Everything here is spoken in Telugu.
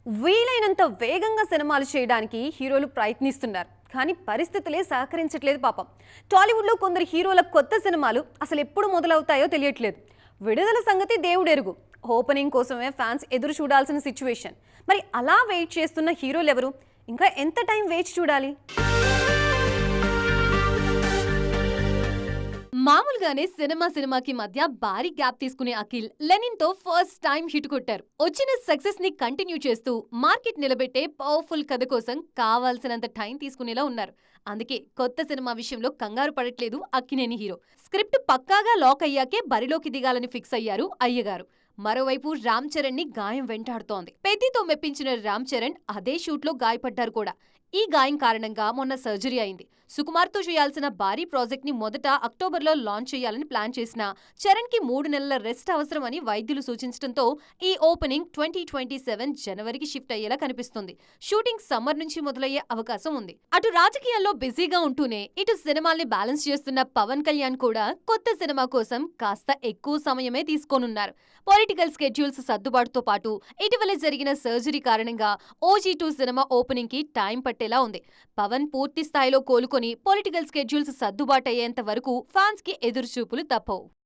వీలైనంత వేగంగా సినిమాలు చేయడానికి హీరోలు ప్రయత్నిస్తున్నారు. కానీ పరిస్థితులే సహకరించట్లేదు పాపం. టాలీవుడ్లో కొందరు హీరోల కొత్త సినిమాలు అసలు ఎప్పుడు మొదలవుతాయో తెలియట్లేదు. విడుదల సంగతి దేవుడెరుగు. ఓపెనింగ్ కోసమే ఫ్యాన్స్ ఎదురు చూడాల్సిన సిచ్యువేషన్. మరి అలా వెయిట్ చేస్తున్న హీరోలు ఎవరు? ఇంకా ఎంత టైం వేచి చూడాలి? మామూలుగానే సినిమాకి మధ్య భారీ గ్యాప్ తీసుకునే అఖిల్ లెనిన్ తో ఫస్ట్ టైం హిట్ కొట్టారు. వచ్చిన సక్సెస్ ని కంటిన్యూ చేస్తూ మార్కెట్ నిలబెట్టే పవర్ఫుల్ కథ కోసం కావాల్సినంత టైం తీసుకునేలా ఉన్నారు. అందుకే కొత్త సినిమా విషయంలో కంగారు పడట్లేదు అక్కినేని హీరో. స్క్రిప్ట్ పక్కాగా లాక్ అయ్యాకే బరిలోకి దిగాలని ఫిక్స్ అయ్యారు అయ్యగారు. మరోవైపు రామ్ చరణ్ ని గాయం వెంటాడుతోంది. పెద్దితో మెప్పించిన రామ్ చరణ్ అదే షూట్ లో గాయపడ్డారు కూడా. ఈ గాయం కారణంగా మొన్న సర్జరీ అయింది. సుకుమార్ తో చేయాల్సిన భారీ ప్రాజెక్ట్ ని మొదట అక్టోబర్లో లాంచ్ చేయాలని ప్లాన్ చేసిన చరణ్ కి 3 నెలల రెస్ట్ అవసరమని వైద్యులు సూచించడంతో ఈ ఓపెనింగ్ 2027 జనవరికి షిఫ్ట్ అయ్యేలా కనిపిస్తుంది. షూటింగ్ సమ్మర్ నుంచి మొదలయ్యే అవకాశం ఉంది. అటు రాజకీయాల్లో బిజీగా ఉంటూనే ఇటు సినిమాల్ని బ్యాలెన్స్ చేస్తున్న పవన్ కళ్యాణ్ కూడా కొత్త సినిమా కోసం కాస్త ఎక్కువ సమయమే తీసుకోనున్నారు. పొలిటికల్ స్కెడ్యూల్స్ సర్దుబాటుతో పాటు ఇటీవల జరిగిన సర్జరీ కారణంగా OG2 సినిమా ఓపెనింగ్ కి టైం పట్టేలా ఉంది. పవన్ పూర్తి స్థాయిలో కోలుకొని పొలిటికల్ స్కెడ్యూల్స్ సర్దుబాటయ్యేంత వరకు ఫ్యాన్స్ కి ఎదురుచూపులు తప్పవు.